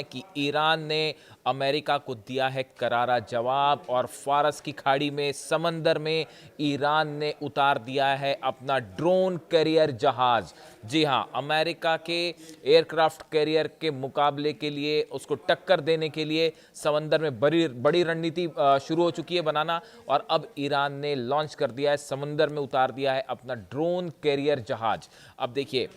कि ईरान ने अमेरिका को दिया है करारा जवाब और फारस की खाड़ी में समंदर में ईरान ने उतार दिया है अपना ड्रोन कैरियर जहाज। जी हां, अमेरिका के एयरक्राफ्ट कैरियर के मुकाबले के लिए, उसको टक्कर देने के लिए समंदर में बड़ी बड़ी रणनीति शुरू हो चुकी है बनाना, और अब ईरान ने लॉन्च कर दिया है, समंदर में उतार दिया है अपना ड्रोन कैरियर जहाज। अब देखिए,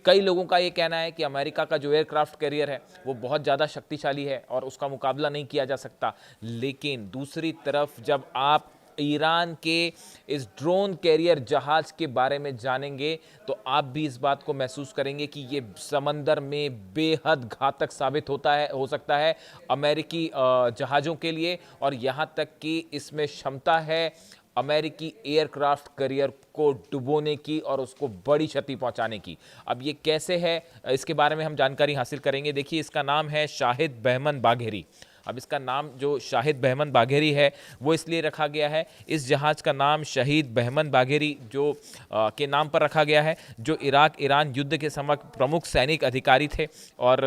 कई लोगों का ये कहना है कि अमेरिका का जो एयरक्राफ्ट कैरियर है वो बहुत ज़्यादा शक्तिशाली है और उसका मुकाबला नहीं किया जा सकता। लेकिन दूसरी तरफ जब आप ईरान के इस ड्रोन कैरियर जहाज के बारे में जानेंगे तो आप भी इस बात को महसूस करेंगे कि ये समंदर में बेहद घातक साबित हो सकता है अमेरिकी जहाज़ों के लिए, और यहाँ तक कि इसमें क्षमता है अमेरिकी एयरक्राफ्ट कैरियर को डुबोने की और उसको बड़ी क्षति पहुंचाने की। अब ये कैसे है, इसके बारे में हम जानकारी हासिल करेंगे। देखिए, इसका नाम है शाहिद बहमन बाघेरी। अब इसका नाम जो शाहिद बहमन बाघेरी है वो इसलिए रखा गया है, इस जहाज़ का नाम शहीद बहमन बाघेरी जो के नाम पर रखा गया है, जो इराक ईरान युद्ध के समय प्रमुख सैनिक अधिकारी थे। और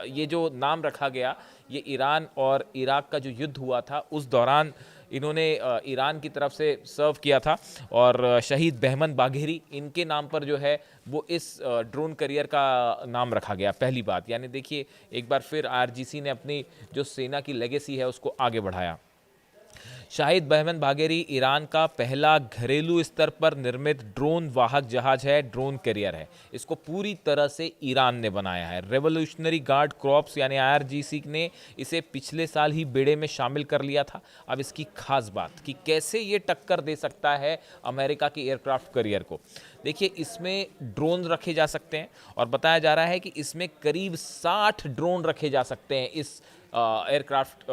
ये जो नाम रखा गया, ये ईरान और इराक का जो युद्ध हुआ था उस दौरान इन्होंने ईरान की तरफ से सर्व किया था। और शहीद बहमन बाघेरी, इनके नाम पर जो है वो इस ड्रोन करियर का नाम रखा गया। पहली बात, यानी देखिए एक बार फिर आईआरजीसी ने अपनी जो सेना की लेगेसी है उसको आगे बढ़ाया। शाहिद बहमन बाघेरी ईरान का पहला घरेलू स्तर पर निर्मित ड्रोन वाहक जहाज है, ड्रोन कैरियर है। इसको पूरी तरह से ईरान ने बनाया है। रेवोल्यूशनरी गार्ड क्रॉप्स यानी आईआरजीसी ने इसे पिछले साल ही बेड़े में शामिल कर लिया था। अब इसकी खास बात कि कैसे ये टक्कर दे सकता है अमेरिका के एयरक्राफ्ट कैरियर को। देखिए, इसमें ड्रोन रखे जा सकते हैं और बताया जा रहा है कि इसमें करीब 60 ड्रोन रखे जा सकते हैं। इस एयरक्राफ्ट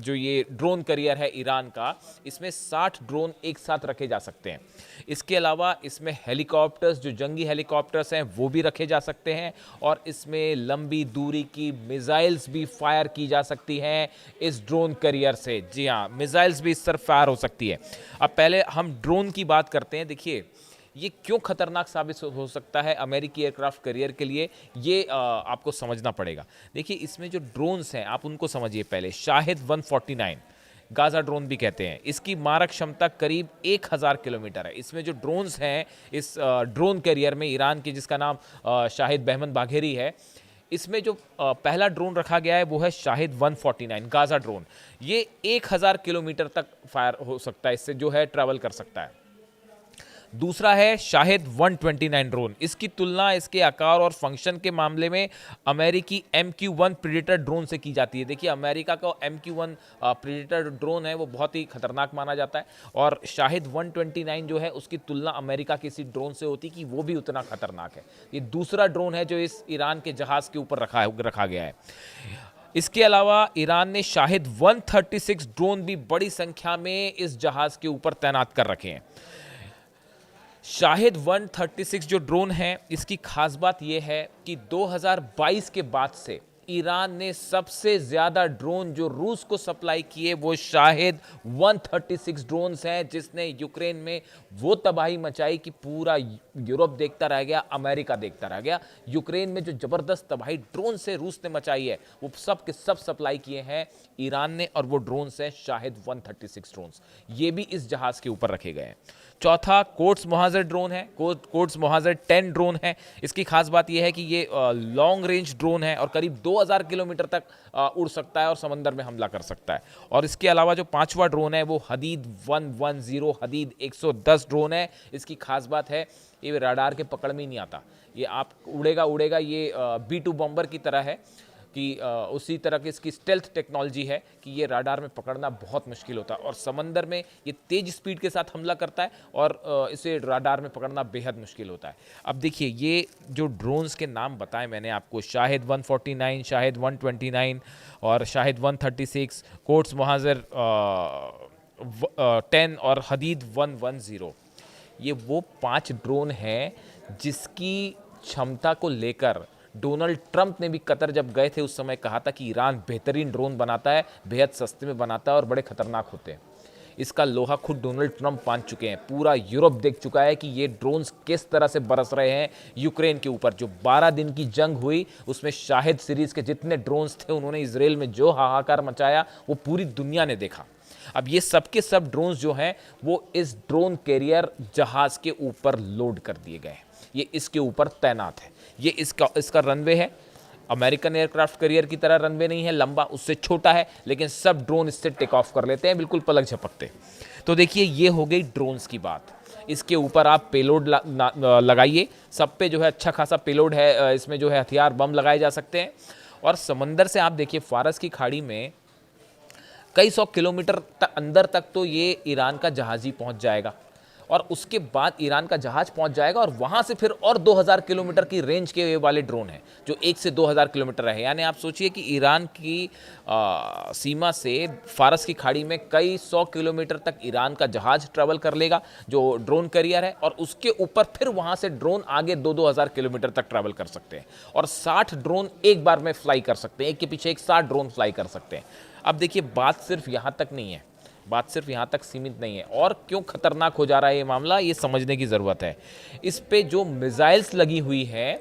जो ये ड्रोन कैरियर है ईरान का, इसमें 60 ड्रोन एक साथ रखे जा सकते हैं। इसके अलावा इसमें हेलीकॉप्टर्स, जो जंगी हेलीकॉप्टर्स हैं वो भी रखे जा सकते हैं, और इसमें लंबी दूरी की मिसाइल्स भी फायर की जा सकती हैं इस ड्रोन कैरियर से। जी हाँ, मिसाइल्स भी इस तरफ फायर हो सकती है। अब पहले हम ड्रोन की बात करते हैं। देखिए, ये क्यों खतरनाक साबित हो सकता है अमेरिकी एयरक्राफ्ट कैरियर के लिए, ये आपको समझना पड़ेगा। देखिए, इसमें जो ड्रोन्स हैं आप उनको समझिए पहले। शाहिद 149 गाजा ड्रोन भी कहते हैं, इसकी मारक क्षमता करीब 1000 किलोमीटर है। इसमें जो ड्रोन्स हैं इस ड्रोन कैरियर में ईरान के, जिसका नाम शाहिद बहमन बाघेरी है, इसमें जो पहला ड्रोन रखा गया है वो है शाहिद 149 गाजा ड्रोन। ये 1000 किलोमीटर तक फायर हो सकता है, इससे जो है ट्रैवल कर सकता है। दूसरा है शाहिद 129 ड्रोन। इसकी तुलना इसके आकार और फंक्शन के मामले में अमेरिकी MQ-1 प्रीडेटर ड्रोन से की जाती है। देखिए, अमेरिका का MQ-1 प्रीडेटर ड्रोन है वो बहुत ही खतरनाक माना जाता है, और शाहिद 129 जो है उसकी तुलना अमेरिका के इसी ड्रोन से होती कि वो भी उतना खतरनाक है। ये दूसरा ड्रोन है जो इस ईरान के जहाज़ के ऊपर रखा गया है। इसके अलावा ईरान ने शाहिद 136 ड्रोन भी बड़ी संख्या में इस जहाज़ के ऊपर तैनात कर रखे हैं। शाहिद 136 जो ड्रोन है, इसकी खास बात यह है कि 2022 के बाद से ईरान ने सबसे ज़्यादा ड्रोन जो रूस को सप्लाई किए वो शाहिद 136 ड्रोन्स हैं, जिसने यूक्रेन में वो तबाही मचाई कि पूरा यूरोप देखता रह गया, अमेरिका देखता रह गया। यूक्रेन में जो ज़बरदस्त तबाही ड्रोन से रूस ने मचाई है वो सब के सब सप्लाई किए हैं ईरान ने, और वो ड्रोन्स हैं शाहिद 136 ड्रोन्स। ये भी इस जहाज़ के ऊपर रखे गए हैं। चौथा कोट्स मोहाजिर ड्रोन है। कोट्स मोहाजिर 10 ड्रोन है। इसकी खास बात यह है कि ये लॉन्ग रेंज ड्रोन है और करीब 2000 किलोमीटर तक उड़ सकता है और समंदर में हमला कर सकता है। और इसके अलावा जो पांचवा ड्रोन है वो हदीद 110 हदीद 110 ड्रोन है। इसकी खास बात है ये रडार के पकड़ में ही नहीं आता, ये आप उड़ेगा। ये B-2 बॉम्बर की तरह है कि उसी तरह की इसकी स्टेल्थ टेक्नोलॉजी है कि ये राडार में पकड़ना बहुत मुश्किल होता है, और समंदर में ये तेज स्पीड के साथ हमला करता है और इसे राडार में पकड़ना बेहद मुश्किल होता है। अब देखिए, ये जो ड्रोन्स के नाम बताए मैंने आपको, शाहिद 149, शाहिद 129 और शाहिद 136, कोट्स मोहाजिर 10 और हदीद 110, ये वो 5 ड्रोन हैं जिसकी क्षमता को लेकर डोनाल्ड ट्रंप ने भी कतर जब गए थे उस समय कहा था कि ईरान बेहतरीन ड्रोन बनाता है, बेहद सस्ते में बनाता है और बड़े खतरनाक होते हैं। इसका लोहा खुद डोनाल्ड ट्रंप मान चुके हैं। पूरा यूरोप देख चुका है कि ये ड्रोन्स किस तरह से बरस रहे हैं यूक्रेन के ऊपर। जो 12 दिन की जंग हुई उसमें शाहिद सीरीज के जितने ड्रोन्स थे उन्होंने इजराइल में जो हाहाकार मचाया वो पूरी दुनिया ने देखा। अब ये सब के सब ड्रोन्स जो हैं वो इस ड्रोन कैरियर जहाज के ऊपर लोड कर दिए गए हैं। ये इसके ऊपर तैनात है। ये इसका रनवे है। अमेरिकन एयरक्राफ्ट कैरियर की तरह रनवे नहीं है लंबा, उससे छोटा है, लेकिन सब ड्रोन इससे टेक ऑफ कर लेते हैं बिल्कुल पलक झपकते। तो देखिए ये हो गई ड्रोन्स की बात। इसके ऊपर आप पेलोड लगाइए। सब पे जो है अच्छा खासा पेलोड है। इसमें जो है हथियार बम लगाए जा सकते हैं। और समंदर से आप देखिए फारस की खाड़ी में कई सौ किलोमीटर अंदर तक तो ये ईरान का जहाज ही पहुंच जाएगा और उसके बाद ईरान का जहाज पहुंच जाएगा और वहां से फिर और 2000 किलोमीटर की रेंज के वाले ड्रोन हैं जो 1 से 2000 किलोमीटर है। यानी आप सोचिए कि ईरान की सीमा से फारस की खाड़ी में कई 100 किलोमीटर तक ईरान का जहाज ट्रैवल कर लेगा जो ड्रोन कैरियर है, और उसके ऊपर फिर वहां से ड्रोन आगे 2-2000 किलोमीटर तक ट्रैवल कर सकते हैं और 60 ड्रोन एक बार में फ्लाई कर सकते हैं। एक के पीछे एक 60 ड्रोन फ्लाई कर सकते हैं। अब देखिए बात सिर्फ यहां तक नहीं है, बात सिर्फ यहाँ तक सीमित नहीं है। और क्यों खतरनाक हो जा रहा है ये मामला, ये समझने की ज़रूरत है। इस पे जो मिसाइल्स लगी हुई है,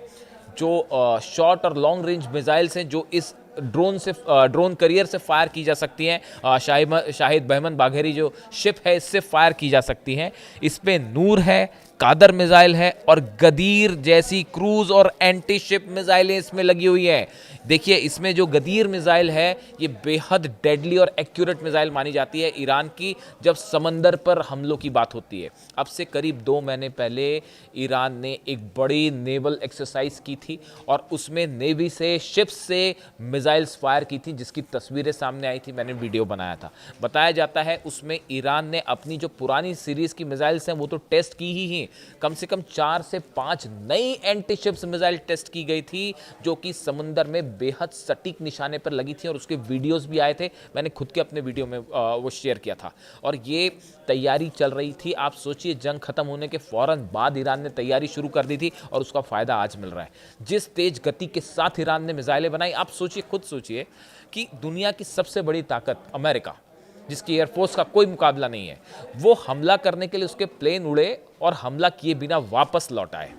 जो शॉर्ट और लॉन्ग रेंज मिसाइल्स हैं जो इस ड्रोन कैरियर से फायर की जा सकती हैं। शाहिद बहमन बाघेरी जो शिप है इससे फायर की जा सकती हैं। इस पे नूर है, कादर मिसाइल है और गदीर जैसी क्रूज और एंटी शिप मिसाइलें इसमें लगी हुई हैं। देखिए इसमें जो गदीर मिसाइल है ये बेहद डेडली और एक्यूरेट मिसाइल मानी जाती है ईरान की जब समंदर पर हमलों की बात होती है। अब से करीब 2 महीने पहले ईरान ने एक बड़ी नेवल एक्सरसाइज की थी और उसमें नेवी से शिप्स से मिसाइल्स फायर की थी जिसकी तस्वीरें सामने आई थी, मैंने वीडियो बनाया था। बताया जाता है उसमें ईरान ने अपनी जो पुरानी सीरीज की मिसाइल्स हैं वो तो टेस्ट की ही, कम से कम 4 से 5 नई एंटी शिप्स मिसाइल टेस्ट की गई थी जो कि समुंदर में बेहद सटीक निशाने पर लगी थी और उसके वीडियोस भी आए थे। मैंने खुद के अपने वीडियो में वो शेयर किया था और ये तैयारी चल रही थी। आप सोचिए जंग खत्म होने के फौरन बाद ईरान ने तैयारी शुरू कर दी थी और उसका फायदा आज मिल रहा है। जिस तेज गति के साथ ईरान ने मिसाइलें बनाई, आप सोचिए, खुद सोचिए कि दुनिया की सबसे बड़ी ताकत अमेरिका, जिसकी एयरफोर्स का कोई मुकाबला नहीं है, वो हमला करने के लिए उसके प्लेन उड़े और हमला किए बिना वापस लौट आए।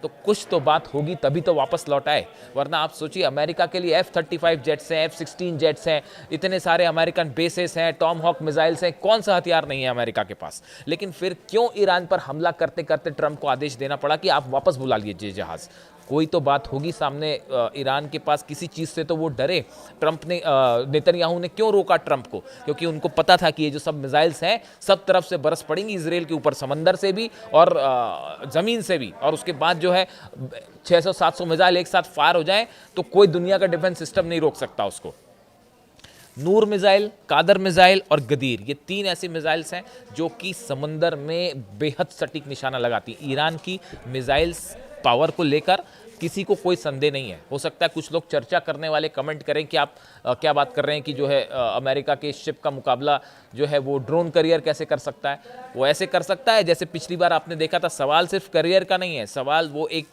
तो कुछ तो बात होगी तभी तो वापस लौट आए, वरना आप सोचिए अमेरिका के लिए F-35 जेट्स हैं, F-16 जेट्स हैं, इतने सारे अमेरिकन बेसेस हैं, टॉम हॉक मिसाइल्स हैं, कौन सा हथियार नहीं है अमेरिका के पास। लेकिन फिर क्यों ईरान पर हमला करते करते ट्रंप को आदेश देना पड़ा कि आप वापस बुला लीजिए जहाज। कोई तो बात होगी सामने ईरान के पास, किसी चीज़ से तो वो डरे। ट्रंप ने नेतन्याहू ने क्यों रोका ट्रंप को? क्योंकि उनको पता था कि ये जो सब मिसाइल्स हैं सब तरफ से बरस पड़ेंगी इसराइल के ऊपर, समंदर से भी और ज़मीन से भी, और उसके बाद जो है 600-700 मिसाइल एक साथ फायर हो जाएं तो कोई दुनिया का डिफेंस सिस्टम नहीं रोक सकता उसको। नूर मिसाइल, कादर मिसाइल और गदीर, ये 3 ऐसी मिसाइल्स हैं जो कि समंदर में बेहद सटीक निशाना लगाती। ईरान की मिसाइल्स पावर को लेकर किसी को कोई संदेह नहीं है। हो सकता है कुछ लोग चर्चा करने वाले कमेंट करें कि आप क्या बात कर रहे हैं कि जो है अमेरिका के शिप का मुकाबला जो है वो ड्रोन करियर कैसे कर सकता है। वो ऐसे कर सकता है जैसे पिछली बार आपने देखा था। सवाल सिर्फ करियर का नहीं है, सवाल वो एक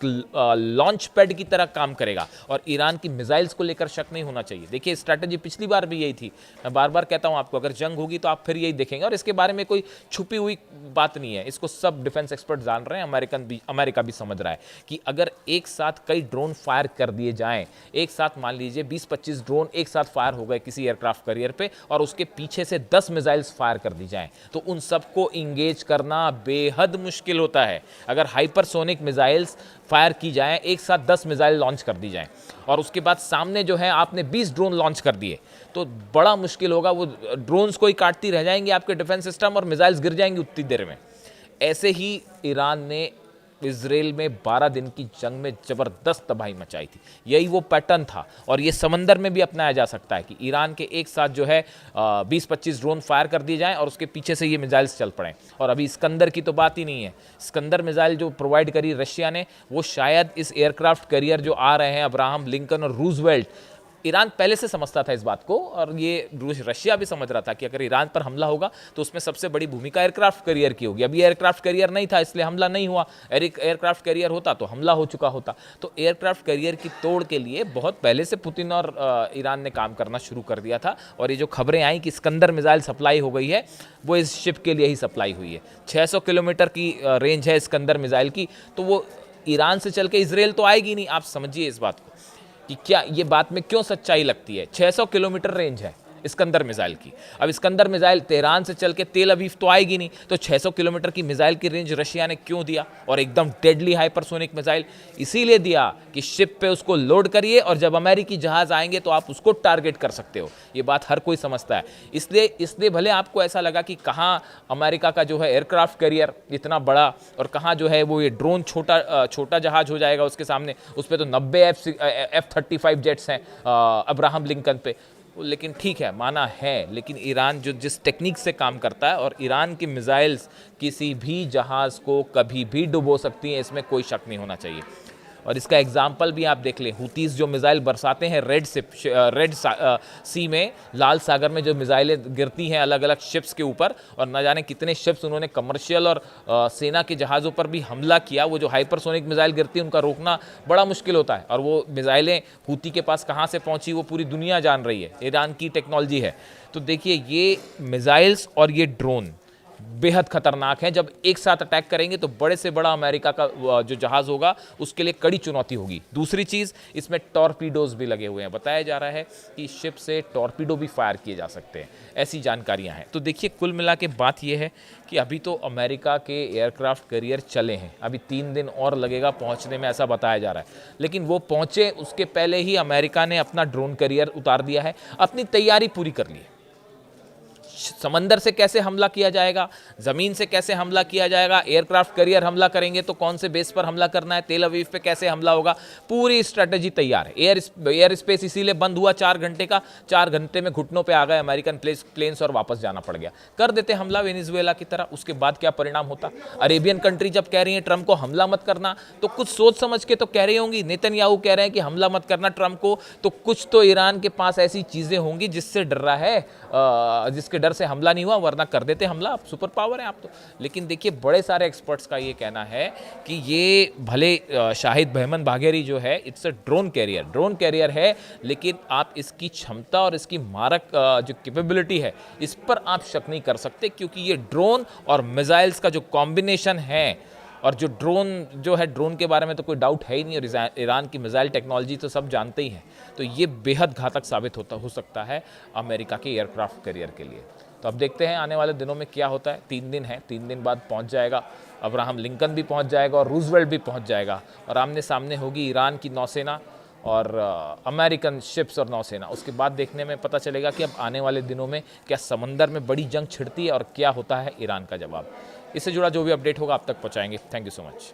लॉन्च पैड की तरह काम करेगा और ईरान की मिसाइल्स को लेकर शक नहीं होना चाहिए। देखिए स्ट्रैटेजी पिछली बार भी यही थी। मैं बार बार कहता हूं आपको, अगर जंग होगी तो आप फिर यही देखेंगे और इसके बारे में कोई छुपी हुई बात नहीं है। इसको सब डिफेंस एक्सपर्ट जान रहे हैं, अमेरिका भी समझ रहा है कि अगर एक साथ कई ड्रोन फायर कर दिए जाएं, एक साथ मान लीजिए 20-25 ड्रोन एक साथ फायर हो गए किसी एयरक्राफ्ट कैरियर पे और उसके पीछे से 10 मिसाइल्स फायर कर दी जाएं, तो उन सबको इंगेज करना बेहद मुश्किल होता है। अगर हाइपरसोनिक मिसाइल्स फायर की जाएं, एक साथ 10 मिसाइल लॉन्च कर दी जाएं और उसके बाद सामने जो है आपने 20 ड्रोन लॉन्च कर दिए, तो बड़ा मुश्किल होगा। वो ड्रोन्स को ही काटती रह जाएंगे आपके डिफेंस सिस्टम और मिसाइल्स गिर जाएंगी उतनी देर में। ऐसे ही ईरान ने इजराइल में 12 दिन की जंग में ज़बरदस्त तबाही मचाई थी। यही वो पैटर्न था और ये समंदर में भी अपनाया जा सकता है कि ईरान के एक साथ जो है 20-25 ड्रोन फायर कर दिए जाएं और उसके पीछे से ये मिसाइल्स चल पड़ें। और अभी स्कंदर की तो बात ही नहीं है। स्कंदर मिसाइल जो प्रोवाइड करी रशिया ने, वो शायद इस एयरक्राफ्ट कैरियर जो आ रहे हैं अब्राहम लिंकन और रूजवेल्ट, ईरान पहले से समझता था इस बात को, और ये रशिया भी समझ रहा था कि अगर ईरान पर हमला होगा तो उसमें सबसे बड़ी भूमिका एयरक्राफ्ट कैरियर की होगी। अभी एयरक्राफ्ट कैरियर नहीं था इसलिए हमला नहीं हुआ, एयरक्राफ्ट कैरियर होता तो हमला हो चुका होता। तो एयरक्राफ्ट कैरियर की तोड़ के लिए बहुत पहले से पुतिन और ईरान ने काम करना शुरू कर दिया था। और ये जो खबरें आई कि इस्कंदर मिसाइल सप्लाई हो गई है, वो इस शिप के लिए ही सप्लाई हुई है। 600 किलोमीटर की रेंज है इस्कंदर मिसाइल की, तो वो ईरान से चल के इसराइल तो आएगी नहीं। आप समझिए इस बात को कि क्या ये बात में क्यों सच्चाई लगती है। 600 किलोमीटर रेंज है इस्कंदर मिसाइल की। अब इस्कंदर मिसाइल तेहरान से चल के तेल अवीव तो आएगी नहीं, तो 600 किलोमीटर की मिसाइल की रेंज रशिया ने क्यों दिया, और एकदम डेडली हाइपरसोनिक मिसाइल इसीलिए दिया कि शिप पे उसको लोड करिए और जब अमेरिकी जहाज आएंगे तो आप उसको टारगेट कर सकते हो। ये बात हर कोई समझता है। इसलिए भले आपको ऐसा लगा कि कहाँ अमेरिका का जो है एयरक्राफ्ट कैरियर इतना बड़ा और कहाँ जो है वो ये ड्रोन छोटा जहाज हो जाएगा उसके सामने, उस पर तो 90 F-35 जेट्स हैं अब्राहम लिंकन पे। लेकिन ठीक है, माना है, लेकिन ईरान जो जिस टेक्निक से काम करता है, और ईरान की मिसाइल्स किसी भी जहाज़ को कभी भी डुबो सकती हैं, इसमें कोई शक नहीं होना चाहिए। और इसका एग्जाम्पल भी आप देख लें, हुतीस जो मिसाइल बरसाते हैं रेड सी में, लाल सागर में जो मिसाइलें गिरती हैं अलग अलग शिप्स के ऊपर, और न जाने कितने शिप्स उन्होंने कमर्शियल और सेना के जहाज़ों पर भी हमला किया। वो जो हाइपरसोनिक मिसाइल गिरती है उनका रोकना बड़ा मुश्किल होता है, और वो मिसाइलें हूती के पास कहाँ से पहुँची वो पूरी दुनिया जान रही है, ईरान की टेक्नोलॉजी है। तो देखिए, ये मिसाइल्स और ये ड्रोन बेहद खतरनाक है। जब एक साथ अटैक करेंगे तो बड़े से बड़ा अमेरिका का जो जहाज़ होगा उसके लिए कड़ी चुनौती होगी। दूसरी चीज़, इसमें टॉर्पीडोज भी लगे हुए हैं। बताया जा रहा है कि शिप से टॉर्पीडो भी फायर किए जा सकते हैं, ऐसी जानकारियां हैं। तो देखिए, कुल मिला के बात यह है कि अभी तो अमेरिका के एयरक्राफ्ट कैरियर चले हैं, अभी 3 दिन और लगेगा पहुंचने में, ऐसा बताया जा रहा है। लेकिन वो पहुंचे उसके पहले ही अमेरिका ने अपना ड्रोन कैरियर उतार दिया है, अपनी तैयारी पूरी कर ली है। समंदर से कैसे हमला किया जाएगा, ज़मीन से कैसे हमला किया जाएगा, एयरक्राफ्ट कैरियर हमला करेंगे तो कौन से बेस पर हमला करना है, तेल अवीव पे कैसे हमला होगा, पूरी स्ट्रेटजी तैयार है। एयर स्पेस इसीलिए बंद हुआ 4 घंटे का, 4 घंटे में घुटनों पे आ गए अमेरिकन प्लेन्स और वापस जाना पड़ गया। कर देते हमला वेनेजुएला की तरह, उसके बाद क्या परिणाम होता। अरेबियन कंट्री जब कह रही है ट्रंप को हमला मत करना, तो कुछ सोच समझ के तो कह रही होंगी। नेतन्याहू कह रहे हैं कि हमला मत करना ट्रंप को, तो कुछ तो ईरान के पास ऐसी चीज़ें होंगी जिससे डर रहा है, जिसके डर से हमला नहीं हुआ, वरना कर देते हमला। आप सुपर पावर है आप तो। लेकिन देखिए, बड़े सारे एक्सपर्ट्स का ये कहना है कि ये भले शाहिद बहमन बाघेरी जो है, इट्स अ ड्रोन कैरियर है, लेकिन आप इसकी क्षमता और इसकी मारक जो कैपेबिलिटी है, इस पर आप शक नहीं कर सकते, क्योंकि ये ड्रोन और मिसाइल्स का जो कॉम्बिनेशन है, और जो ड्रोन के बारे में तो कोई डाउट है ही नहीं, और ईरान की मिसाइल टेक्नोलॉजी तो सब जानते ही हैं। तो ये बेहद घातक साबित हो सकता है अमेरिका के एयरक्राफ्ट कैरियर के लिए। तो अब देखते हैं आने वाले दिनों में क्या होता है। 3 दिन है, 3 दिन बाद पहुंच जाएगा अब्राहम लिंकन भी पहुंच जाएगा और रूजवेल्ट भी पहुंच जाएगा, और आमने सामने होगी ईरान की नौसेना और अमेरिकन शिप्स और नौसेना। उसके बाद देखने में पता चलेगा कि अब आने वाले दिनों में क्या समंदर में बड़ी जंग छिड़ती है और क्या होता है ईरान का जवाब। इससे जुड़ा जो भी अपडेट होगा आप तक पहुँचाएंगे। Thank you so much.